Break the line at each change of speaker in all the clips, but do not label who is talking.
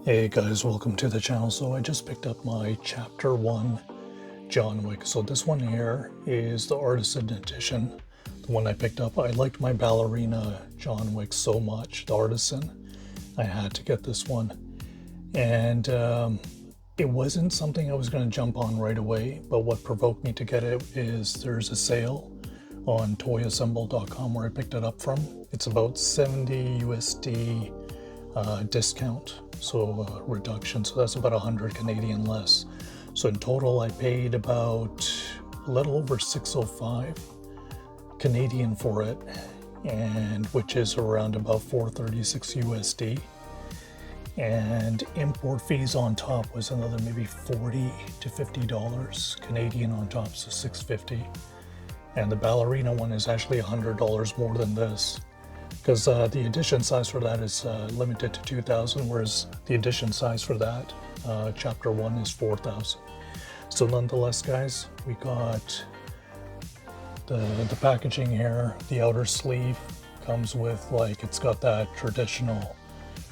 Hey guys, welcome to the channel. So I just picked up my chapter 1 John Wick. So this one here is the artisan edition, the one I picked up. I liked my Ballerina John Wick so much, the artisan. I had to get this one. And it wasn't something I was going to jump on right away, but what provoked me to get it is there's a sale on toyassemble.com where I picked it up from. It's about 70 USD discount, so reduction, so that's about 100 Canadian less. So in total I paid about a little over 605 Canadian for it, and which is around about 436 USD, and import fees on top was another maybe 40 to $50 Canadian on top, so 650. And the Ballerina one is actually $100 more than this, because the edition size for that is limited to 2,000, whereas the edition size for that chapter 1 is 4,000. So nonetheless, guys, we got the packaging here. The outer sleeve comes with, like, it's got that traditional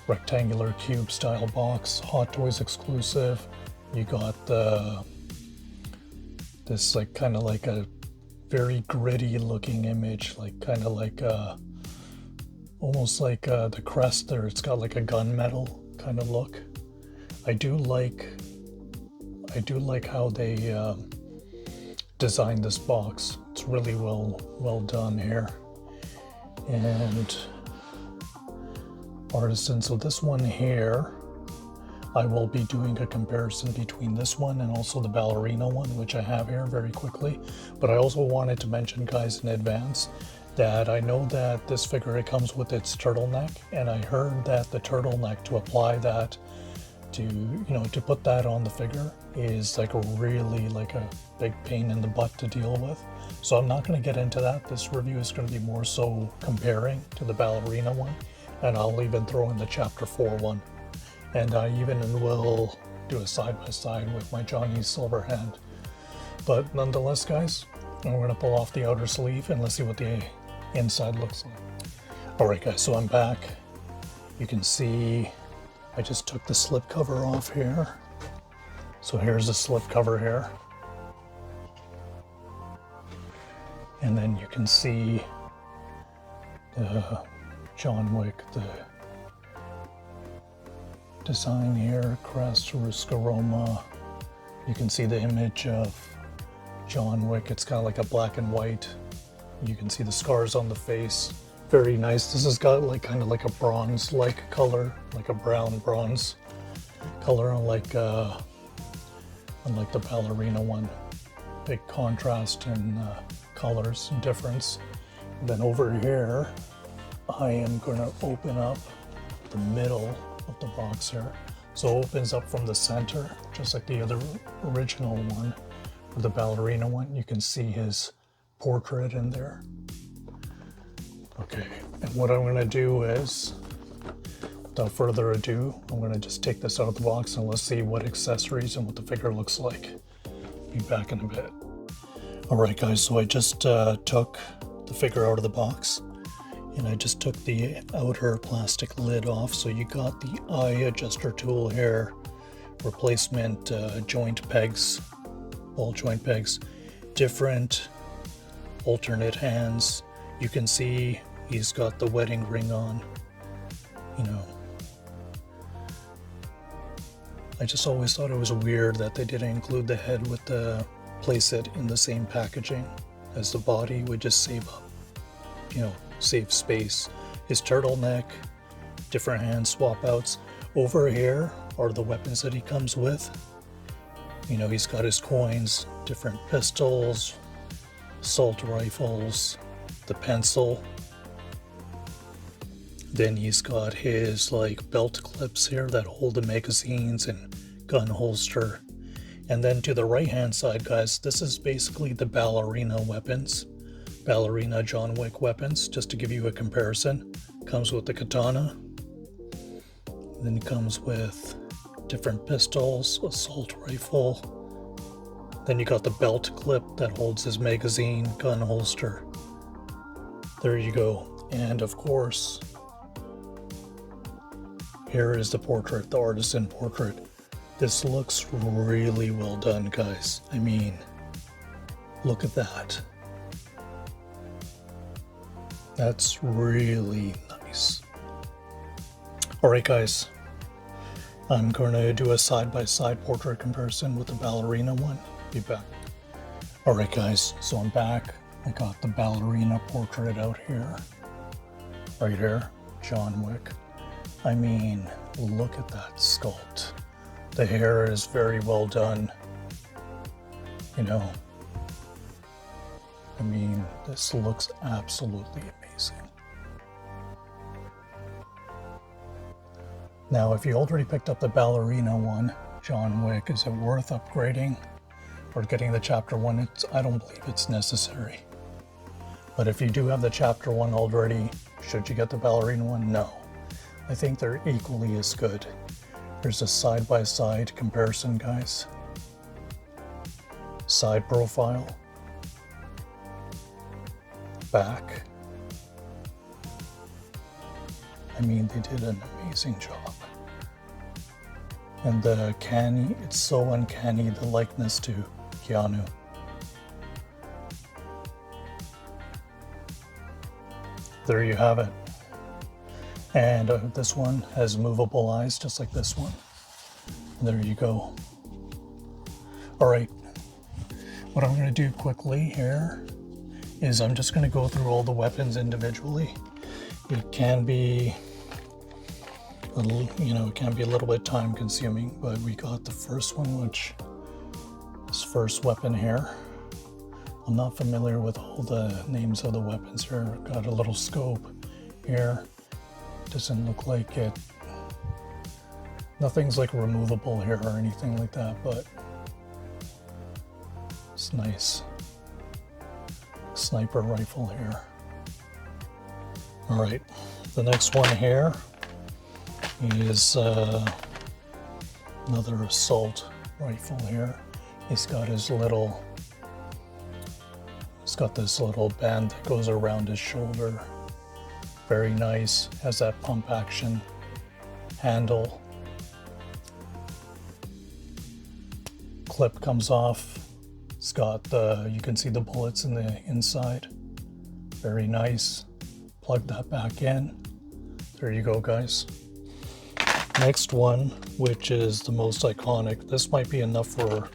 rectangular cube style box, Hot Toys exclusive. You got this like kind of like a very gritty looking image, like kind of like almost like the crest there. It's got like a gunmetal kind of look. I do like how they designed this box. It's really well done here. And artisan. So this one here, I will be doing a comparison between this one and also the Ballerina one, which I have here very quickly. But I also wanted to mention, guys, in advance that I know that this figure, it comes with its turtleneck, and I heard that the turtleneck, to apply that to put that on the figure, is like a really like a big pain in the butt to deal with. So I'm not going to get into that. This review is going to be more so comparing to the Ballerina one, and I'll even throw in the chapter 4 one, and I even will do a side-by-side with my Johnny Silverhand. But nonetheless, guys, we're going to pull off the outer sleeve and let's see what the inside looks like. Alright guys, so I'm back. You can see I just took the slip cover off here. So here's the slip cover here. And then you can see the John Wick, the design here, crest, Ruscaroma. You can see the image of John Wick. It's kind of like a black and white. You can see the scars on the face. Very nice. This has got like kind of like a bronze-like color, like a brown bronze color, unlike the Ballerina one. Big contrast in colors and difference. And then over here, I am going to open up the middle of the box here. So it opens up from the center, just like the other original one, or the Ballerina one. You can see his portrait in there. Okay, and what I'm going to do is, without further ado, I'm going to just take this out of the box and let's see what accessories and what the figure looks like. Be back in a bit. Alright guys, so I just took the figure out of the box, and I just took the outer plastic lid off. So you got the eye adjuster tool here, replacement joint pegs, ball joint pegs, different alternate hands. You can see he's got the wedding ring on. I just always thought it was weird that they didn't include the head with the playset in the same packaging as the body. Would just save up, save space. His turtleneck, different hand swap outs. Over here are the weapons that he comes with. He's got his coins, different pistols, assault rifles, the pencil. Then he's got his like belt clips here that hold the magazines and gun holster. And then to the right hand side, guys, this is basically the Ballerina weapons, Ballerina John Wick weapons, just to give you a comparison. Comes with the katana, then it comes with different pistols, assault rifle. Then you got the belt clip that holds his magazine, gun holster. There you go. And of course, here is the portrait, the artisan portrait. This looks really well done, guys. I mean, look at that. That's really nice. Alright guys, I'm going to do a side-by-side portrait comparison with the ballerina one. Be back. Alright guys, so I'm back. I got the ballerina portrait out here. Right here, John Wick. I mean, look at that sculpt. The hair is very well done. You know, I mean, this looks absolutely amazing. Now, if you already picked up the ballerina one, John Wick, is it worth upgrading or getting the chapter one? I don't believe it's necessary. But if you do have the chapter one already, should you get the ballerina one? No. I think they're equally as good. Here's a side-by-side comparison, guys. Side profile. Back. I mean, they did an amazing job. And the uncanny, it's so uncanny, the likeness to Keanu. There you have it. And this one has movable eyes, just like this one. There you go. All right. What I'm going to do quickly here is I'm just going to go through all the weapons individually. It can be a little, it can be a little bit time consuming, but we got the first one, which is first weapon here. I'm not familiar with all the names of the weapons here. Got a little scope here. Doesn't look like it. Nothing's like removable here or anything like that, but it's nice. Sniper rifle here. All right, the next one here is another assault rifle here. He's got this little band that goes around his shoulder. Very nice. Has that pump action handle. Clip comes off. It's got you can see the bullets in the inside. Very nice. Plug that back in. There you go, guys. Next one, which is the most iconic. This might be enough for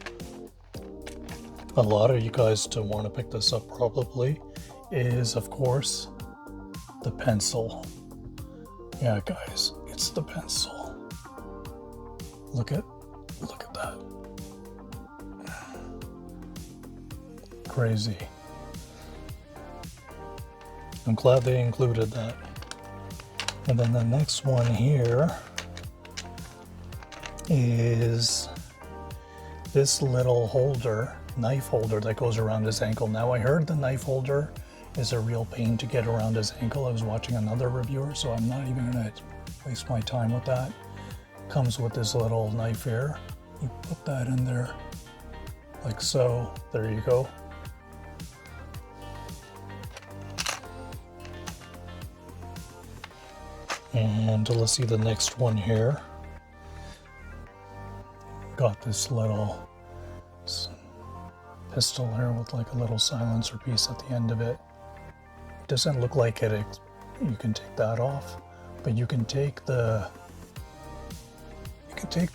a lot of you guys to want to pick this up probably, is of course the pencil. Yeah, guys, it's the pencil. Look at that. Crazy. I'm glad they included that. And then the next one here is this little holder, knife holder that goes around his ankle. Now I heard the knife holder is a real pain to get around his ankle. I was watching another reviewer, so I'm not even gonna waste my time with that. Comes with this little knife here. You put that in there like so. There you go. And let's see the next one here. Got this little pistol here with like a little silencer piece at the end of it. It doesn't look like it. You can take that off, but you can take the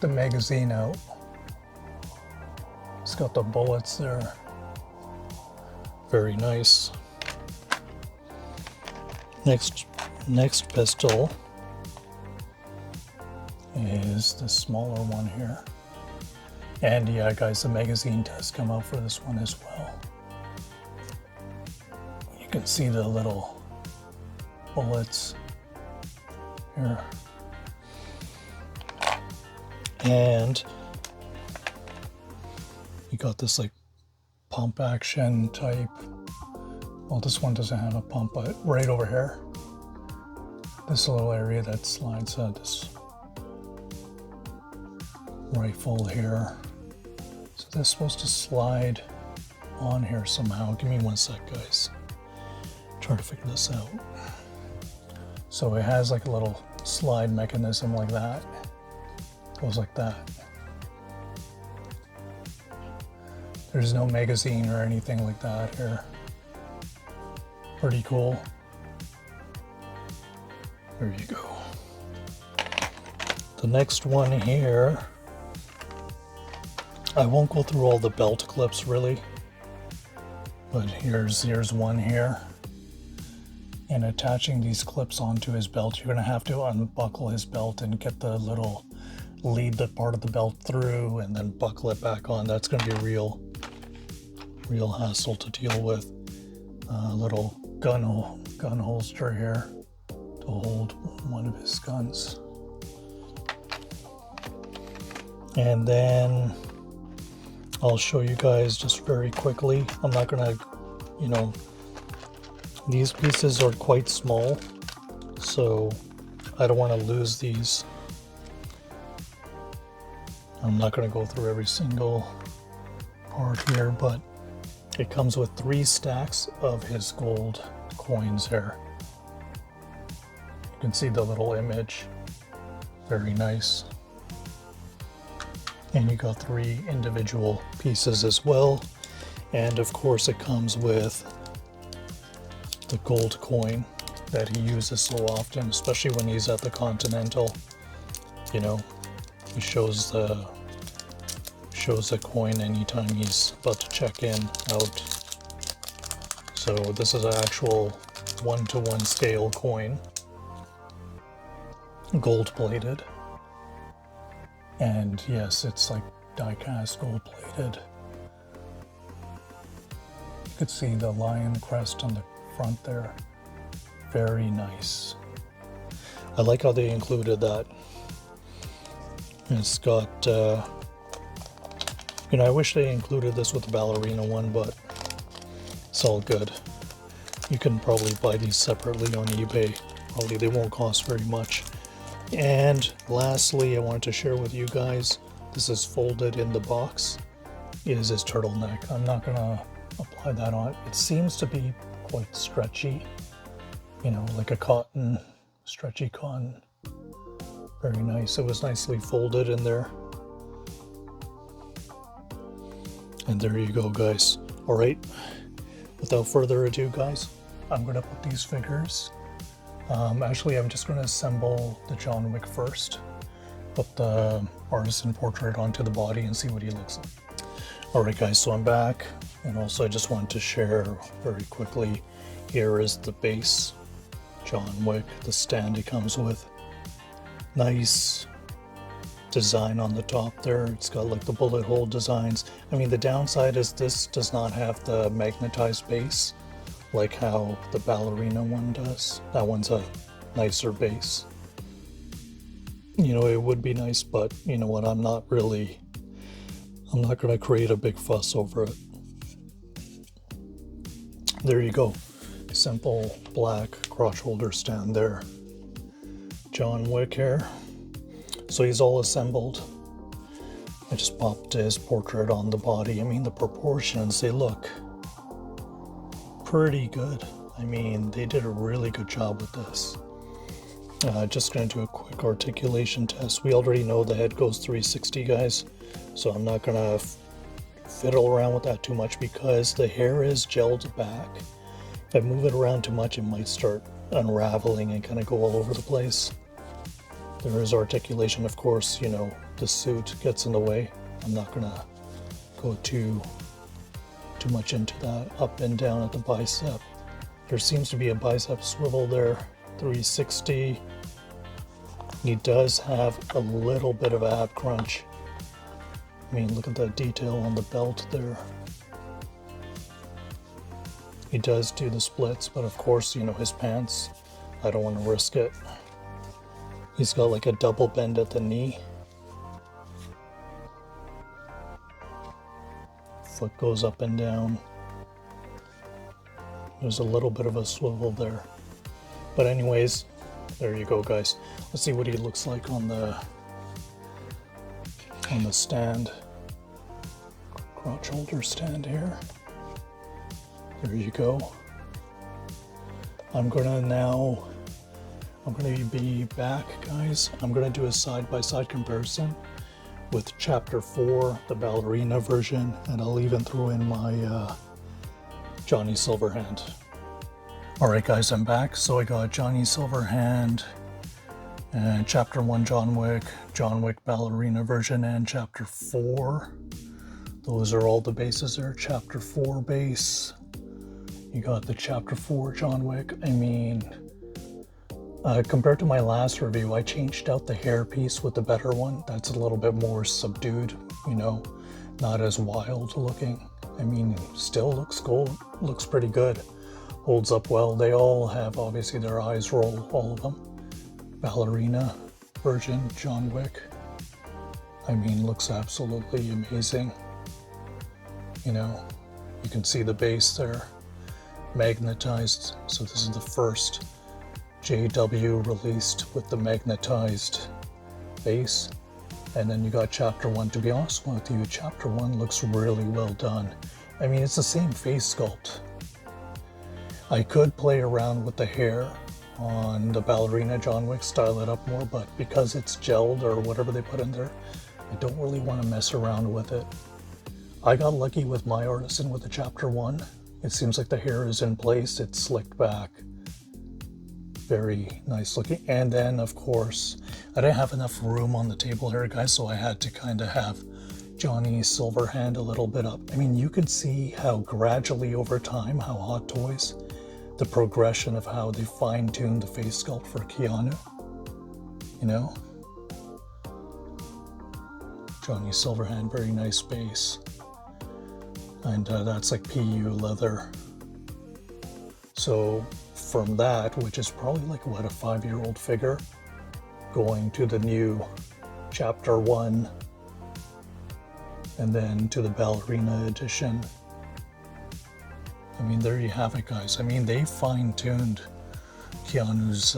magazine out. It's got the bullets there. Very nice. Next pistol is the smaller one here. And yeah, guys, the magazine does come out for this one as well. You can see the little bullets here. And you got this like pump action type. Well, this one doesn't have a pump, but right over here, this little area that slides this rifle here. So this is supposed to slide on here somehow. Give me 1 sec, guys. Try to figure this out. So it has like a little slide mechanism like that. Goes like that. There's no magazine or anything like that here. Pretty cool. There you go. The next one here, I won't go through all the belt clips really, but here's one here. And attaching these clips onto his belt, you're gonna have to unbuckle his belt and get the little lead that part of the belt through and then buckle it back on. That's gonna be a real hassle to deal with. Little gun holster here to hold one of his guns. And then I'll show you guys just very quickly. I'm not gonna, these pieces are quite small, so I don't want to lose these. I'm not going to go through every single part here, but it comes with 3 stacks of his gold coins here. You can see the little image. Very nice. And you got 3 individual pieces as well. And of course it comes with the gold coin that he uses so often, especially when he's at the Continental. He shows the coin anytime he's about to check in, out. So this is an actual 1-to-1 scale coin, gold plated. And yes, it's like die-cast gold plated. You could see the lion crest on the front there. Very nice. I like how they included that. It's got, I wish they included this with the Ballerina one, but it's all good. You can probably buy these separately on eBay. Probably they won't cost very much. And lastly, I wanted to share with you guys, this is folded in the box, is his turtleneck. I'm not gonna apply that on. It seems to be quite stretchy, like a cotton, stretchy cotton. Very nice. It was nicely folded in there. And there you go, guys. All right, without further ado, guys, I'm gonna put these figures. Actually, I'm just gonna assemble the John Wick first, put the artisan portrait onto the body and see what he looks like. All right, guys, so I'm back. And also I just wanted to share very quickly, here is the base John Wick, the stand it comes with. Nice design on the top there. It's got like the bullet hole designs. I mean, the downside is this does not have the magnetized base like how the Ballerina one does. That one's a nicer base. It would be nice, but you know what, I'm not going to create a big fuss over it. There you go. Simple black crotch holder stand there. John Wick here. So he's all assembled. I just popped his portrait on the body. I mean, the proportions, they look pretty good. I mean, they did a really good job with this. Just going to do a quick articulation test. We already know the head goes 360, guys, so I'm not going to fiddle around with that too much because the hair is gelled back. If I move it around too much, it might start unraveling and kind of go all over the place. There is articulation, of course, the suit gets in the way. I'm not going to go too much into that. Up and down at the bicep. There seems to be a bicep swivel there, 360. He does have a little bit of ab crunch. I mean, look at that detail on the belt there. He does do the splits, but of course, his pants, I don't want to risk it. He's got like a double bend at the knee. Foot goes up and down. There's a little bit of a swivel there. But anyways, there you go, guys. Let's see what he looks like on the stand. Crotch holder stand here. There you go. I'm gonna now I'm going to be back, guys. I'm going to do a side-by-side comparison with Chapter 4, the Ballerina version, and I'll even throw in my Johnny Silverhand. Alright guys, I'm back. So I got Johnny Silverhand and Chapter 1 John Wick Ballerina version, and Chapter 4. Those are all the bases there. Chapter 4 base. You got the Chapter 4 John Wick. I mean, compared to my last review, I changed out the hair piece with the better one. That's a little bit more subdued, you know, not as wild looking. I mean, still looks cool, looks pretty good, holds up well. They all have, obviously, their eyes roll, all of them. Ballerina version, John Wick. I mean, looks absolutely amazing. You know, you can see the base there, magnetized. So this is the first JW released with the magnetized base. And then you got Chapter 1. To be honest with you, Chapter 1 looks really well done. I mean, it's the same face sculpt. I could play around with the hair on the Ballerina John Wick, style it up more, but because it's gelled or whatever they put in there, I don't really want to mess around with it. I got lucky with my artisan with the Chapter 1. It seems like the hair is in place, it's slicked back. Very nice looking. And then, of course, I didn't have enough room on the table here, guys, so I had to kind of have Johnny Silverhand a little bit up. I mean, you could see how gradually over time, how Hot Toys, the progression of how they fine-tuned the face sculpt for Keanu, you know? Johnny Silverhand, very nice base. And that's like PU leather. So from that, which is probably like, what, a 5-year-old figure, going to the new Chapter 1, and then to the Ballerina edition. I mean, there you have it, guys. I mean, they fine-tuned Keanu's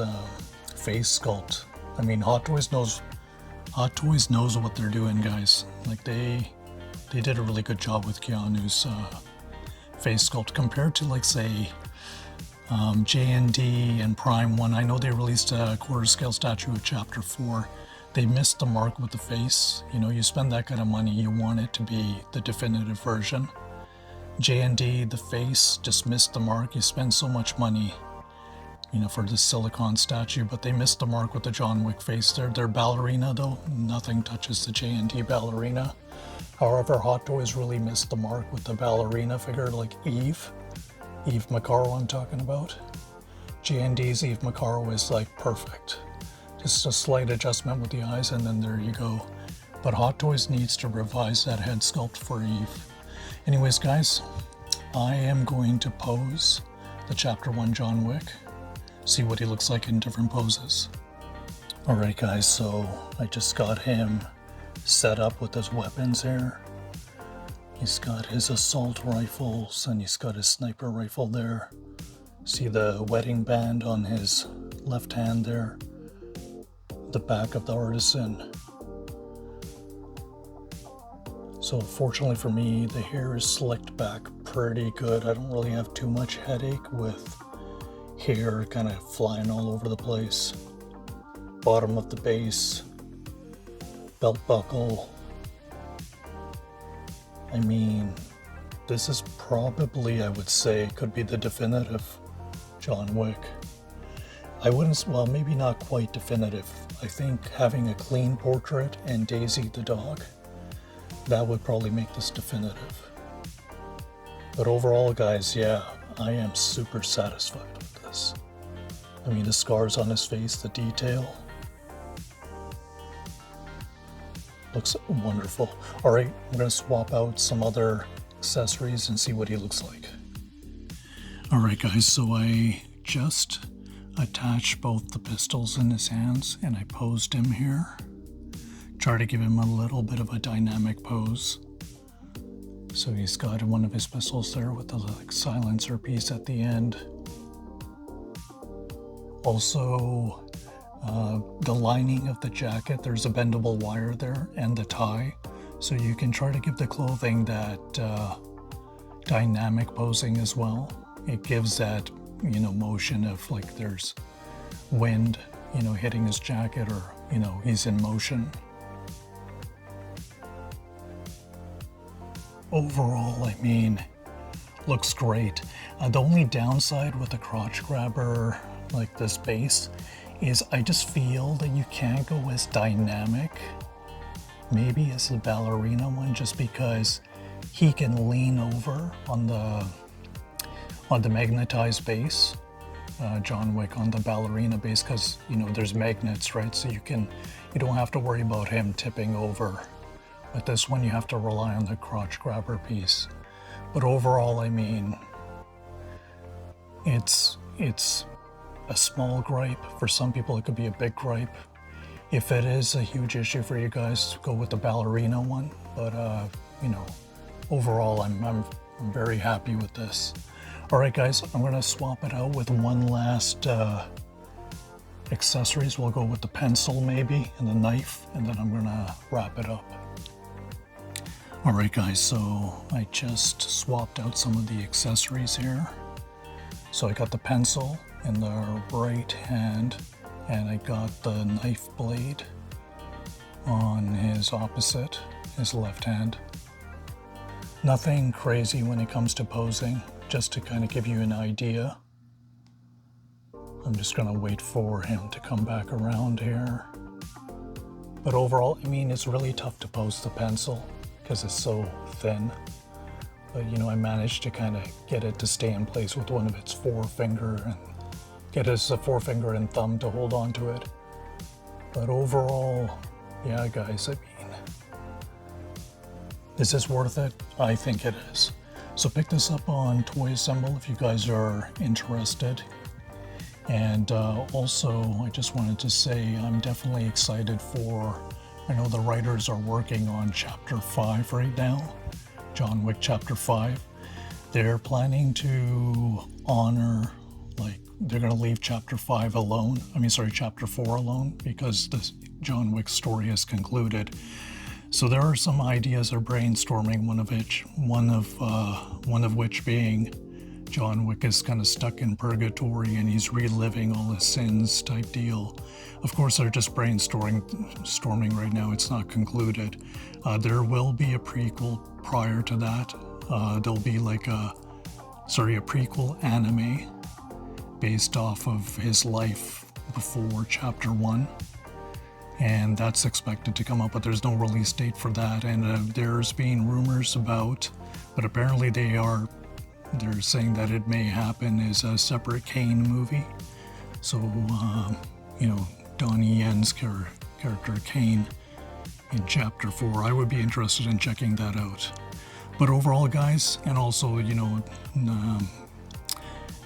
face sculpt. I mean, Hot Toys knows what they're doing, guys. Like, they did a really good job with Keanu's face sculpt compared to, like, say, J&D and Prime 1. I know they released a quarter scale statue of Chapter 4. They missed the mark with the face. You know, you spend that kind of money, you want it to be the definitive version. J&D, the face, just missed the mark. You spend so much money, you know, for this silicone statue, but they missed the mark with the John Wick face there. Their Ballerina, though, nothing touches the J&D Ballerina. However, Hot Toys really missed the mark with the Ballerina figure, like Eve Macaro I'm talking about. J&D's Eve Macaro is like perfect. Just a slight adjustment with the eyes and then there you go. But Hot Toys needs to revise that head sculpt for Eve. Anyways, guys, I am going to pose the Chapter 1 John Wick, see what he looks like in different poses. Alright guys, so I just got him set up with his weapons here. He's got his assault rifles and he's got his sniper rifle there. See the wedding band on his left hand there. The back of the artisan. So fortunately for me, the hair is slicked back pretty good. I don't really have too much headache with hair kind of flying all over the place. Bottom of the base, belt buckle. I mean, this is probably, I would say, could be the definitive John Wick. I wouldn't, well, maybe not quite definitive. I think having a clean portrait and Daisy the dog, that would probably make this definitive. But overall, guys, yeah, I am super satisfied with this. I mean, the scars on his face, the detail. Looks wonderful. All right, I'm going to swap out some other accessories and see what he looks like. All right, guys, so I just attached both the pistols in his hands and I posed him here. Try to give him a little bit of a dynamic pose. So he's got one of his pistols there with the like silencer piece at the end. Also, the lining of the jacket, there's a bendable wire there, and the tie. So you can try to give the clothing that dynamic posing as well. It gives that, you know, motion of like there's wind you know, hitting his jacket, or, you know, he's in motion. Overall, I mean, looks great. The only downside with the crotch grabber, like this base, is I just feel that you can't go as dynamic, maybe as the ballerina one, just because he can lean over on the magnetized base. John Wick on the ballerina base, because, you know, there's magnets, right? So you don't have to worry about him tipping over. But this one, you have to rely on the crotch grabber piece. But overall, I mean, it's a small gripe. For some people, it could be a big gripe. If it is a huge issue for you guys, go with the ballerina one. But you know, overall, I'm very happy with this. All right, guys, I'm gonna swap it out with one last accessories. We'll go with the pencil maybe, and the knife, and then I'm gonna wrap it up. All right, guys, so I just swapped out some of the accessories here. So I got the pencil in the right hand, and I got the knife blade on his opposite, his left hand. Nothing crazy when it comes to posing, just to kind of give you an idea. I'm just gonna wait for him to come back around here. But overall, I mean, it's really tough to pose the pencil because it's so thin. But, you know, I managed to kind of get it to stay in place with one of its forefinger, and get his forefinger and thumb to hold on to it. But overall, yeah, guys, I mean, is this worth it? I think it is. So pick this up on Toy Assemble if you guys are interested. And also, I just wanted to say I'm definitely excited for, I know the writers are working on Chapter 5 right now, John Wick Chapter 5. They're planning to honor, like, they're going to leave Chapter 5 alone. Chapter 4 alone, because this John Wick story has concluded. So there are some ideas they're brainstorming, one of which being John Wick is kind of stuck in purgatory and he's reliving all his sins type deal. Of course, they're just brainstorming right now. It's not concluded. There will be a prequel prior to that. There'll be like a prequel anime based off of his life before Chapter 1. And that's expected to come up, but there's no release date for that. And there's been rumors about, but apparently they're saying that it may happen as a separate Kane movie. So, you know, Donnie Yen's character Kane in Chapter 4. I would be interested in checking that out. But overall, guys, and also, you know,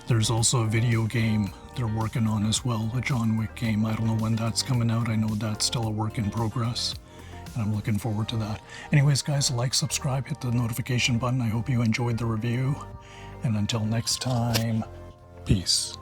there's also a video game they're working on as well, a John Wick game. I don't know when that's coming out. I know that's still a work in progress, and I'm looking forward to that. Anyways, guys, like, subscribe, hit the notification button. I hope you enjoyed the review, and until next time, peace.